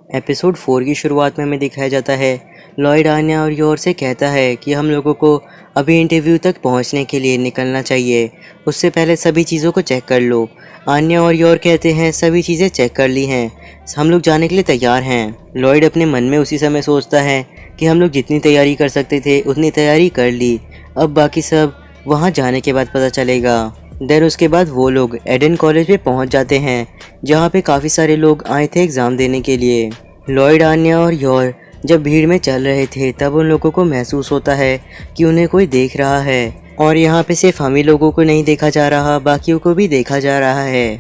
Episode 4 की शुरुआत में हमें दिखाया जाता है लॉयड आन्या और योर से कहता है कि हम लोगों को अभी इंटरव्यू तक पहुंचने के लिए निकलना चाहिए, उससे पहले सभी चीज़ों को चेक कर लो। आन्या और योर कहते हैं सभी चीज़ें चेक कर ली हैं, हम लोग जाने के लिए तैयार हैं। लॉयड अपने मन में उसी समय सोचता है कि हम लोग जितनी तैयारी कर सकते थे उतनी तैयारी कर ली, अब बाकी सब वहाँ जाने के बाद पता चलेगा। देन उसके बाद वो लोग एडन कॉलेज में पहुंच जाते हैं जहां पे काफ़ी सारे लोग आए थे एग्ज़ाम देने के लिए। लॉयड, आन्या और योर जब भीड़ में चल रहे थे तब उन लोगों को महसूस होता है कि उन्हें कोई देख रहा है, और यहाँ पे सिर्फ हम ही लोगों को नहीं देखा जा रहा, बाकियों को भी देखा जा रहा है।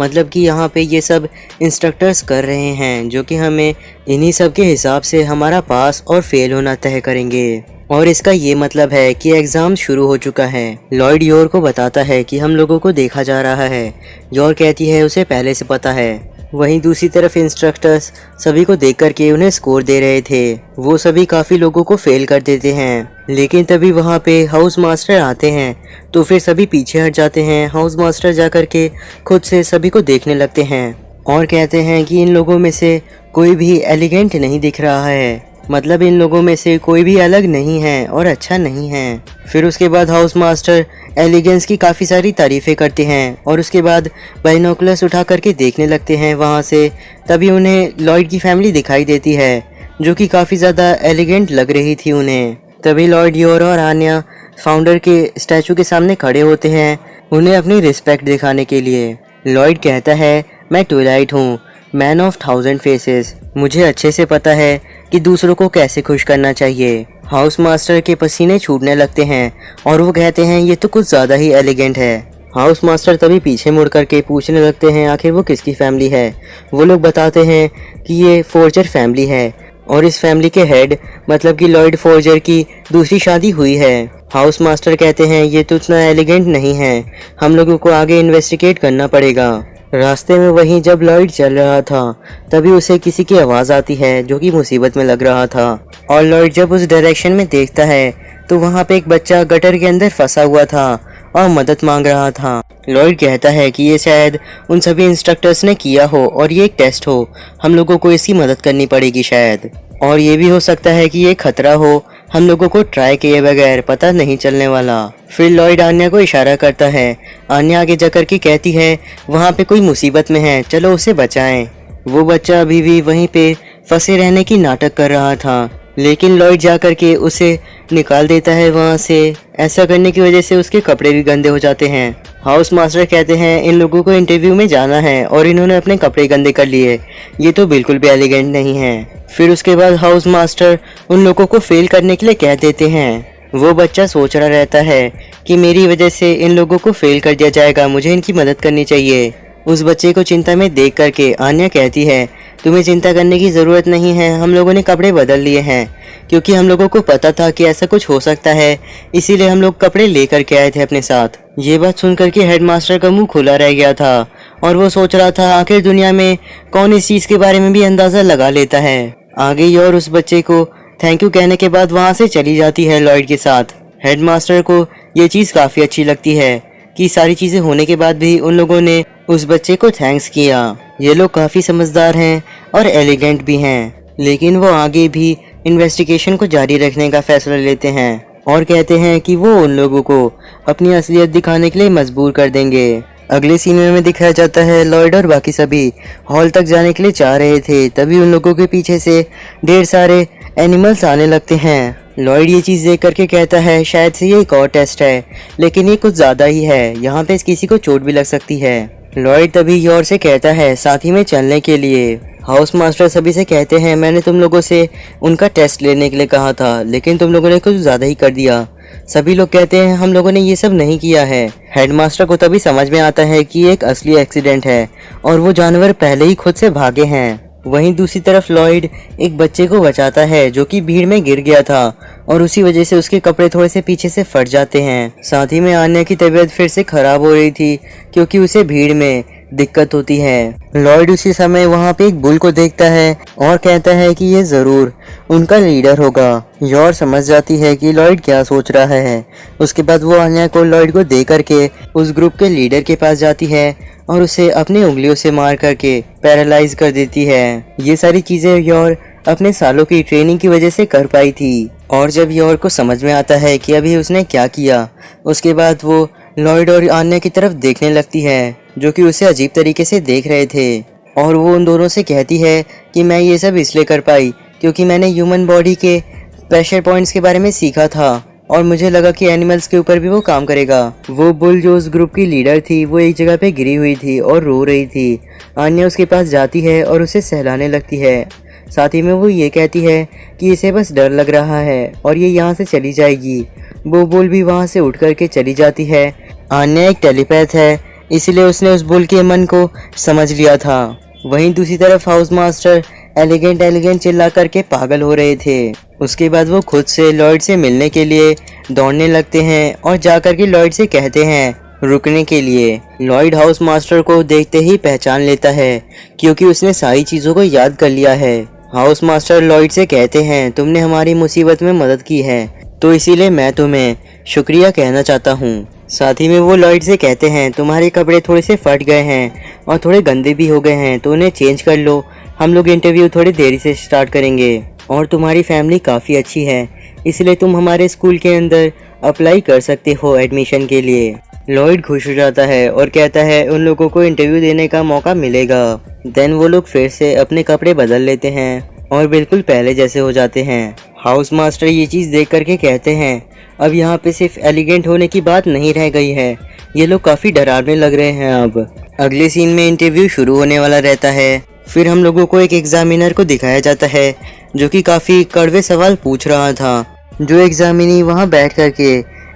मतलब कि यहाँ पे ये सब इंस्ट्रक्टर्स कर रहे हैं जो कि हमें इन्हीं सब के हिसाब से हमारा पास और फेल होना तय करेंगे, और इसका ये मतलब है कि एग्ज़ाम शुरू हो चुका है। लॉयड योर को बताता है कि हम लोगों को देखा जा रहा है। योर कहती है उसे पहले से पता है। वहीं दूसरी तरफ इंस्ट्रक्टर्स सभी को देख करके उन्हें स्कोर दे रहे थे। वो सभी काफ़ी लोगों को फेल कर देते हैं, लेकिन तभी वहाँ पे हाउस मास्टर आते हैं तो फिर सभी पीछे हट जाते हैं। हाउस मास्टर जा कर के खुद से सभी को देखने लगते हैं और कहते हैं कि इन लोगों में से कोई भी एलिगेंट नहीं दिख रहा है, मतलब इन लोगों में से कोई भी अलग नहीं है और अच्छा नहीं है। फिर उसके बाद हाउस मास्टर एलिगेंस की काफ़ी सारी तारीफ़ें करते हैं और उसके बाद बाइनोकुलर्स उठा करके देखने लगते हैं वहाँ से। तभी उन्हें लॉयड की फैमिली दिखाई देती है जो कि काफ़ी ज़्यादा एलिगेंट लग रही थी उन्हें। तभी लॉयड, योर और आन्या फाउंडर के स्टैचू के सामने खड़े होते हैं उन्हें अपनी रिस्पेक्ट दिखाने के लिए। लॉयड कहता है मैं ट्विलाइट हूँ, मैन ऑफ 1000 फेसेस, मुझे अच्छे से पता है कि दूसरों को कैसे खुश करना चाहिए। हाउस मास्टर के पसीने छूटने लगते हैं और वो कहते हैं ये तो कुछ ज़्यादा ही एलिगेंट है। हाउस मास्टर तभी पीछे मुड़ करके पूछने लगते हैं आखिर वो किसकी फैमिली है। वो लोग बताते हैं कि ये फोर्जर फैमिली है और इस फैमिली के हेड मतलब कि लॉयड फोर्जर की दूसरी शादी हुई है। हाउस मास्टर कहते हैं ये तो उतना एलिगेंट नहीं है, हम लोगों को आगे इन्वेस्टिगेट करना पड़ेगा। रास्ते में वहीं जब लॉयड चल रहा था तभी उसे किसी की आवाज़ आती है जो कि मुसीबत में लग रहा था, और लॉयड जब उस डायरेक्शन में देखता है तो वहाँ पे एक बच्चा गटर के अंदर फंसा हुआ था और मदद मांग रहा था। लॉयड कहता है कि ये शायद उन सभी इंस्ट्रक्टर्स ने किया हो और ये एक टेस्ट हो, हम लोगों को इसकी मदद करनी पड़ेगी शायद, और ये भी हो सकता है कि ये खतरा हो, हम लोगों को ट्राई किए बगैर पता नहीं चलने वाला। फिर लॉयड आन्या को इशारा करता है। आन्या आगे जाकर के कहती है वहाँ पे कोई मुसीबत में है, चलो उसे बचाएं। वो बच्चा अभी भी वहीं पे फंसे रहने की नाटक कर रहा था, लेकिन लॉयड जाकर के उसे निकाल देता है वहाँ से। ऐसा करने की वजह से उसके कपड़े भी गंदे हो जाते हैं। हाउस मास्टर कहते हैं इन लोगों को इंटरव्यू में जाना है और इन्होंने अपने कपड़े गंदे कर लिए, ये तो बिल्कुल भी एलिगेंट नहीं है। फिर उसके बाद हाउस मास्टर उन लोगों को फेल करने के लिए कह देते हैं। वो बच्चा सोच रहा रहता है कि मेरी वजह से इन लोगों को फेल कर दिया जाएगा, मुझे इनकी मदद करनी चाहिए। उस बच्चे को चिंता में देख करके आन्या कहती है तुम्हें चिंता करने की ज़रूरत नहीं है, हम लोगों ने कपड़े बदल लिए हैं क्योंकि हम लोगों को पता था कि ऐसा कुछ हो सकता है, इसीलिए हम लोग कपड़े लेकर के आए थे अपने साथ। ये बात सुन करके हेडमास्टर का मुंह खुला रह गया था और वो सोच रहा था आखिर दुनिया में कौन इस चीज़ के बारे में भी अंदाज़ा लगा लेता है। आगे योर उस बच्चे को थैंक यू कहने के बाद वहाँ से चली जाती है लॉयड के साथ। हेडमास्टर को ये चीज़ काफ़ी अच्छी लगती है कि सारी चीज़ें होने के बाद भी उन लोगों ने उस बच्चे को थैंक्स किया। ये लोग काफ़ी समझदार हैं और एलिगेंट भी हैं, लेकिन वो आगे भी इन्वेस्टिगेशन को जारी रखने का फैसला लेते हैं और कहते हैं कि वो उन लोगों को अपनी असलियत दिखाने के लिए मजबूर कर देंगे। अगले सीन में दिखाया जाता है लॉयड और बाकी सभी हॉल तक जाने के लिए चाह रहे थे, तभी उन लोगों के पीछे से ढेर सारे एनिमल्स आने लगते हैं। लॉयड ये चीज़ देख करके कहता है शायद से ये एक और टेस्ट है, लेकिन ये कुछ ज़्यादा ही है, यहाँ पे किसी को चोट भी लग सकती है। लॉयड तभी योर से कहता है साथ ही में चलने के लिए। हाउस मास्टर सभी से कहते हैं मैंने तुम लोगों से उनका टेस्ट लेने के लिए कहा था, लेकिन तुम लोगों ने कुछ ज़्यादा ही कर दिया। सभी लोग कहते हैं हम लोगों ने ये सब नहीं किया है। हेडमास्टर को तभी समझ में आता है कि ये एक असली एक्सीडेंट है और वो जानवर पहले ही खुद से भागे हैं। वहीं दूसरी तरफ लॉयड एक बच्चे को बचाता है जो कि भीड़ में गिर गया था और उसी वजह से उसके कपड़े थोड़े से पीछे से फट जाते हैं। साथ ही में आन्या की तबीयत फिर से खराब हो रही थी क्योंकि उसे भीड़ में दिक्कत होती है। लॉयड उसी समय वहाँ पे एक बुल को देखता है और कहता है कि ये ज़रूर उनका लीडर होगा। योर समझ जाती है कि लॉयड क्या सोच रहा है। उसके बाद वो आन्या को लॉयड को दे करके उस ग्रुप के लीडर के पास जाती है और उसे अपनी उंगलियों से मार करके पैरालाइज कर देती है। ये सारी चीज़ें योर अपने सालों की ट्रेनिंग की वजह से कर पाई थी। और जब योर को समझ में आता है कि अभी उसने क्या किया, उसके बाद वो लॉयड और आन्या की तरफ देखने लगती है जो कि उसे अजीब तरीके से देख रहे थे। और वो उन दोनों से कहती है कि मैं ये सब इसलिए कर पाई क्योंकि मैंने ह्यूमन बॉडी के प्रेशर पॉइंट्स के बारे में सीखा था और मुझे लगा कि एनिमल्स के ऊपर भी वो काम करेगा। वो बुल जो उस ग्रुप की लीडर थी वो एक जगह पे गिरी हुई थी और रो रही थी। आन्या उसके पास जाती है और उसे सहलाने लगती है। साथ ही में वो ये कहती है कि इसे बस डर लग रहा है और ये यहाँ से चली जाएगी। वो बुल भी वहाँ से उठ करके चली जाती है। आन्या एक टेलीपैथ है, इसलिए उसने उस बुल के मन को समझ लिया था। वहीं दूसरी तरफ हाउस मास्टर एलिगेंट एलिगेंट चिल्ला करके पागल हो रहे थे। उसके बाद वो खुद से लॉयड से मिलने के लिए दौड़ने लगते हैं और जा करके लॉयड से कहते हैं रुकने के लिए। लॉयड हाउस मास्टर को देखते ही पहचान लेता है क्योंकि उसने सारी चीज़ों को याद कर लिया है। हाउस मास्टर लॉयड से कहते हैं तुमने हमारी मुसीबत में मदद की है तो इसीलिए मैं तुम्हें शुक्रिया कहना चाहता हूँ। साथ ही में वो लॉयड से कहते हैं तुम्हारे कपड़े थोड़े से फट गए हैं और थोड़े गंदे भी हो गए हैं तो उन्हें चेंज कर लो। हम लोग इंटरव्यू थोड़ी देरी से स्टार्ट करेंगे और तुम्हारी फैमिली काफ़ी अच्छी है इसलिए तुम हमारे स्कूल के अंदर अप्लाई कर सकते हो एडमिशन के लिए। लॉयड खुश हो जाता है और कहता है उन लोगों को इंटरव्यू देने का मौका मिलेगा। देन वो लोग फिर से अपने कपड़े बदल लेते हैं और बिल्कुल पहले जैसे हो जाते हैं। हाउस मास्टर ये चीज़ देख करके कहते हैं अब यहाँ पे सिर्फ एलिगेंट होने की बात नहीं रह गई है, ये लोग काफ़ी डरावने लग रहे हैं। अब अगले सीन में इंटरव्यू शुरू होने वाला रहता है। फिर हम लोगों को एक एग्जामिनर को दिखाया जाता है जो कि काफ़ी कड़वे सवाल पूछ रहा था। जो एग्जामिनी वहाँ बैठ करके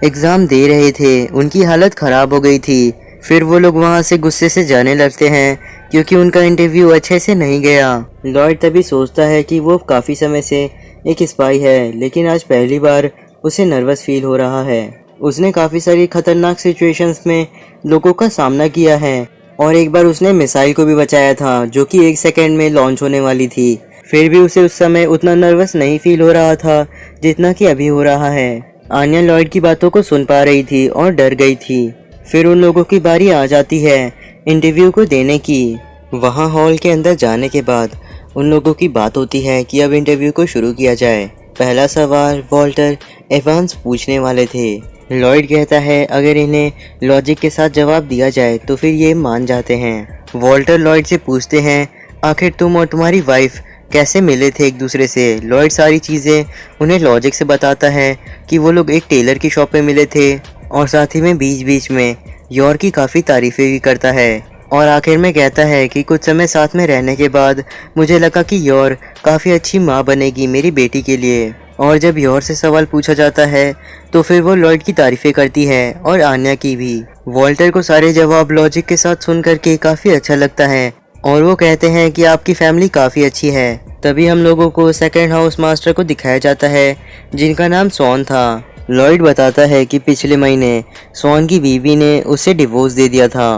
एग्ज़ाम दे रहे थे उनकी हालत ख़राब हो गई थी। फिर वो लोग वहाँ से गुस्से से जाने लगते हैं क्योंकि उनका इंटरव्यू अच्छे से नहीं गया। लॉयड तभी सोचता है कि वो काफ़ी समय से एक स्पाई है लेकिन आज पहली बार उसे नर्वस फील हो रहा है। उसने काफ़ी सारी खतरनाक सिचुएशंस में लोगों का सामना किया है और एक बार उसने मिसाइल को भी बचाया था जो कि 1 सेकंड में लॉन्च होने वाली थी। फिर भी उसे उस समय उतना नर्वस नहीं फील हो रहा था जितना कि अभी हो रहा है। आन्या लॉयड की बातों को सुन पा रही थी और डर गई थी। फिर उन लोगों की बारी आ जाती है इंटरव्यू को देने की। वहाँ हॉल के अंदर जाने के बाद उन लोगों की बात होती है कि अब इंटरव्यू को शुरू किया जाए। पहला सवाल वॉल्टर एवांस पूछने वाले थे। लॉयड कहता है अगर इन्हें लॉजिक के साथ जवाब दिया जाए तो फिर ये मान जाते हैं। वॉल्टर लॉयड से पूछते हैं आखिर तुम और तुम्हारी वाइफ कैसे मिले थे एक दूसरे से। लॉयड सारी चीज़ें उन्हें लॉजिक से बताता है कि वो लोग एक टेलर की शॉप पे मिले थे और साथ ही में बीच बीच में योर की काफ़ी तारीफ़ें भी करता है। और आखिर में कहता है कि कुछ समय साथ में रहने के बाद मुझे लगा कि योर काफ़ी अच्छी माँ बनेगी मेरी बेटी के लिए। और जब योर से सवाल पूछा जाता है तो फिर वो लॉयड की तारीफ़ें करती है और आन्या की भी। वॉल्टर को सारे जवाब लॉजिक के साथ सुन करके काफ़ी अच्छा लगता है और वो कहते हैं कि आपकी फैमिली काफ़ी अच्छी है। तभी हम लोगों को सेकंड हाउस मास्टर को दिखाया जाता है जिनका नाम सॉन था। लॉयड बताता है कि पिछले महीने सॉन की बीवी ने उसे डिवोर्स दे दिया था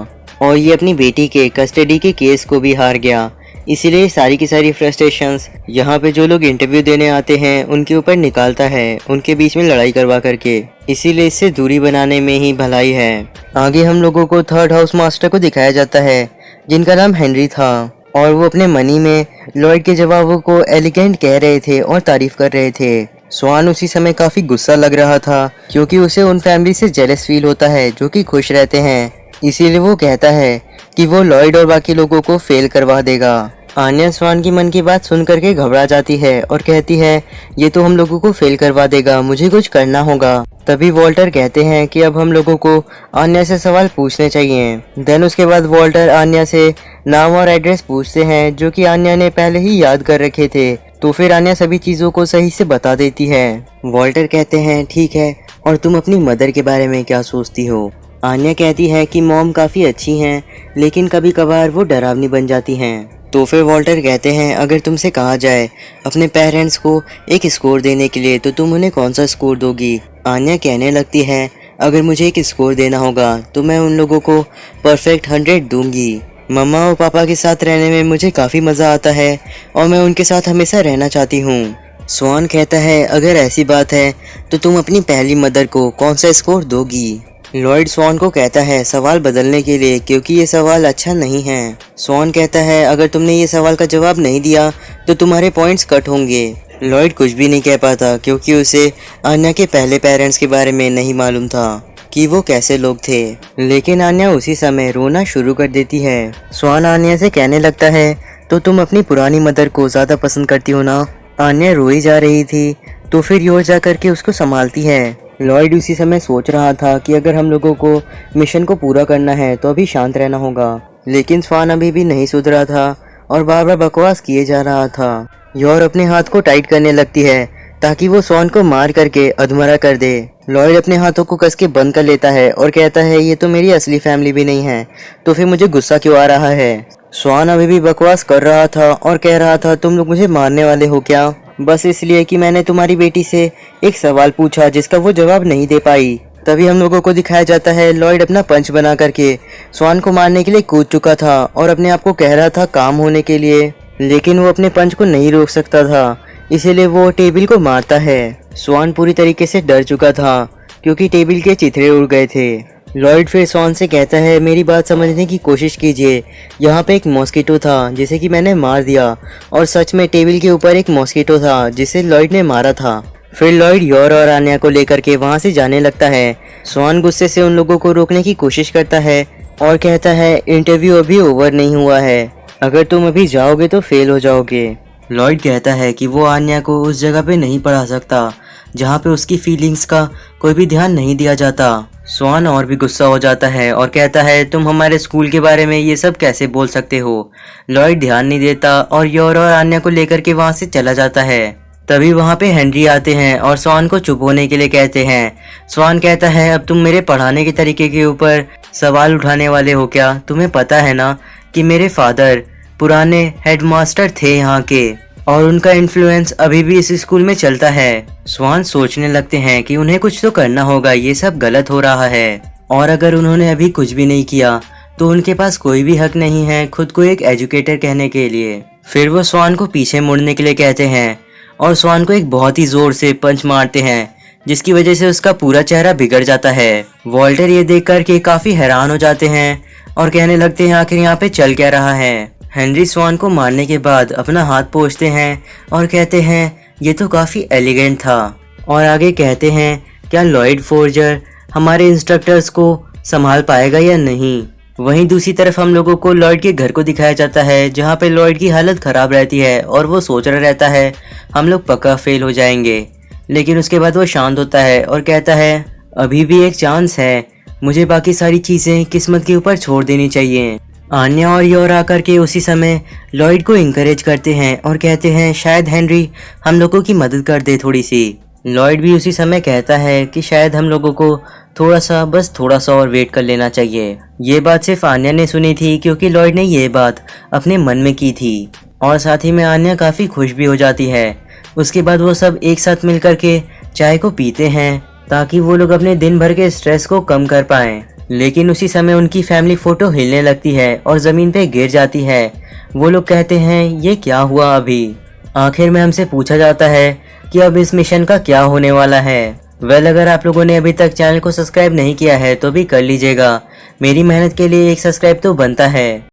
और ये अपनी बेटी के कस्टडी के केस को भी हार गया, इसीलिए सारी की सारी फ्रस्ट्रेशंस यहाँ पे जो लोग इंटरव्यू देने आते हैं उनके ऊपर निकालता है, उनके बीच में लड़ाई करवा करके। इसीलिए इससे दूरी बनाने में ही भलाई है। आगे हम लोगों को थर्ड हाउस मास्टर को दिखाया जाता है जिनका नाम हेनरी था और वो अपने मनी में लॉयड के जवाबों को एलिगेंट कह रहे थे और तारीफ कर रहे थे। स्वान उसी समय काफ़ी गुस्सा लग रहा था क्योंकि उसे उन फैमिली से जेलस फील होता है जो कि खुश रहते हैं। इसीलिए वो कहता है कि वो लॉयड और बाकी लोगों को फेल करवा देगा। आन्या स्वान की मन की बात सुन करके घबरा जाती है और कहती है ये तो हम लोगों को फेल करवा देगा, मुझे कुछ करना होगा। तभी वॉल्टर कहते हैं कि अब हम लोगों को आन्या से सवाल पूछने चाहिए। देन उसके बाद वॉल्टर आन्या से नाम और एड्रेस पूछते हैं जो कि आन्या ने पहले ही याद कर रखे थे। तो फिर आन्या सभी चीज़ों को सही से बता देती है। वॉल्टर कहते हैं ठीक है, और तुम अपनी मदर के बारे में क्या सोचती हो? आन्या कहती है कि मॉम काफ़ी अच्छी हैं लेकिन कभी कभार वो डरावनी बन जाती हैं। तो फिर वॉल्टर कहते हैं अगर तुमसे कहा जाए अपने पेरेंट्स को एक स्कोर देने के लिए तो तुम उन्हें कौन सा स्कोर दोगी? आन्या कहने लगती है अगर मुझे एक स्कोर देना होगा तो मैं उन लोगों को परफेक्ट 100 दूंगी। मम्मा और पापा के साथ रहने में मुझे काफ़ी मज़ा आता है और मैं उनके साथ हमेशा रहना चाहती हूँ। स्वान कहता है, अगर ऐसी बात है तो तुम अपनी पहली मदर को कौन सा स्कोर दोगी? लॉयड स्वान को कहता है सवाल बदलने के लिए, क्योंकि ये सवाल अच्छा नहीं है। स्वान कहता है, अगर तुमने ये सवाल का जवाब नहीं दिया तो तुम्हारे पॉइंट्स कट होंगे। लॉयड कुछ भी नहीं कह पाता क्योंकि उसे आन्या के पहले पेरेंट्स के बारे में नहीं मालूम था कि वो कैसे लोग थे। लेकिन आन्या उसी समय रोना शुरू कर देती है। स्वान आन्या से कहने लगता है, तो तुम अपनी पुरानी मदर को ज़्यादा पसंद करती हो ना? आन्या रोई जा रही थी तो फिर योर जा करके उसको संभालती है। लॉयड उसी समय सोच रहा था कि अगर हम लोगों को मिशन को पूरा करना है तो अभी शांत रहना होगा, लेकिन स्वान अभी भी नहीं सुधरा था और बार बार बकवास किए जा रहा था। योर अपने हाथ को टाइट करने लगती है ताकि वो स्वान को मार करके अधमरा कर दे। लॉयड अपने हाथों को कस के बंद कर लेता है और कहता है, ये तो मेरी असली फैमिली भी नहीं है, तो फिर मुझे गुस्सा क्यों आ रहा है? स्वान अभी भी बकवास कर रहा था और कह रहा था, तुम लोग मुझे मारने वाले हो क्या? बस इसलिए कि मैंने तुम्हारी बेटी से एक सवाल पूछा जिसका वो जवाब नहीं दे पाई। तभी हम लोगों को दिखाया जाता है लॉयड अपना पंच बना करके स्वान को मारने के लिए कूद चुका था और अपने आप को कह रहा था काम होने के लिए, लेकिन वो अपने पंच को नहीं रोक सकता था, इसीलिए वो टेबल को मारता है। स्वान पूरी तरीके से डर चुका था क्योंकि टेबल के चिथड़े उड़ गए थे। लॉयड फिर स्वान से कहता है, मेरी बात समझने की कोशिश कीजिए, यहाँ पे एक मॉस्किटो था जिसे कि मैंने मार दिया और सच में टेबल के ऊपर एक मॉस्किटो था जिसे लॉयड ने मारा था। फिर लॉयड योर और आन्या को लेकर के वहाँ से जाने लगता है। स्वान गुस्से से उन लोगों को रोकने की कोशिश करता है और कहता है, इंटरव्यू अभी ओवर नहीं हुआ है, अगर तुम अभी जाओगे तो फेल हो जाओगे। लॉयड कहता है कि वो आन्या को उस जगह पे नहीं पढ़ा सकता जहाँ पे उसकी फीलिंग्स का कोई भी ध्यान नहीं दिया जाता। स्वान और भी गुस्सा हो जाता है और कहता है, तुम हमारे स्कूल के बारे में ये सब कैसे बोल सकते हो? लॉयड ध्यान नहीं देता और योर और आन्या को लेकर के वहाँ से चला जाता है। तभी वहाँ पे हेनरी आते हैं और स्वान को चुप होने के लिए कहते हैं। स्वान कहता है, अब तुम मेरे पढ़ाने के तरीके के ऊपर सवाल उठाने वाले हो क्या? तुम्हें पता है ना कि मेरे फादर पुराने हेडमास्टर थे यहाँ के और उनका इन्फ्लुएंस अभी भी इस स्कूल में चलता है। स्वान सोचने लगते हैं कि उन्हें कुछ तो करना होगा, ये सब गलत हो रहा है और अगर उन्होंने अभी कुछ भी नहीं किया तो उनके पास कोई भी हक नहीं है खुद को एक एजुकेटर कहने के लिए। फिर वो स्वान को पीछे मुड़ने के लिए कहते हैं और स्वान को एक बहुत ही जोर से पंच मारते हैं जिसकी वजह से उसका पूरा चेहरा बिगड़ जाता है। वॉल्टर ये देख कर के काफी हैरान हो जाते हैं और कहने लगते हैं, आखिर यहाँ पे चल क्या रहा है? हेनरी स्वान को मारने के बाद अपना हाथ पोंछते हैं और कहते हैं, ये तो काफ़ी एलिगेंट था, और आगे कहते हैं, क्या लॉयड फोर्जर हमारे इंस्ट्रक्टर्स को संभाल पाएगा या नहीं? वहीं दूसरी तरफ हम लोगों को लॉयड के घर को दिखाया जाता है जहाँ पे लॉयड की हालत ख़राब रहती है और वो सोच रहा रहता है हम लोग पक्का फेल हो जाएंगे, लेकिन उसके बाद वो शांत होता है और कहता है, अभी भी एक चांस है, मुझे बाकी सारी चीज़ें किस्मत के ऊपर छोड़ देनी चाहिए। आन्या और योर आकर के उसी समय लॉयड को इंकरेज करते हैं और कहते हैं, शायद हेनरी हम लोगों की मदद कर दे थोड़ी सी। लॉयड भी उसी समय कहता है कि शायद हम लोगों को बस थोड़ा सा और वेट कर लेना चाहिए। ये बात सिर्फ आन्या ने सुनी थी क्योंकि लॉयड ने ये बात अपने मन में की थी और साथ ही में आन्या काफ़ी खुश भी हो जाती है। उसके बाद वो सब एक साथ मिल कर के चाय को पीते हैं ताकि वो लोग अपने दिन भर के स्ट्रेस को कम कर पाएं। लेकिन उसी समय उनकी फैमिली फोटो हिलने लगती है और ज़मीन पे गिर जाती है। वो लोग कहते हैं, ये क्या हुआ अभी? आखिर में हमसे पूछा जाता है कि अब इस मिशन का क्या होने वाला है। अगर आप लोगों ने अभी तक चैनल को सब्सक्राइब नहीं किया है तो भी कर लीजिएगा, मेरी मेहनत के लिए एक सब्सक्राइब तो बनता है।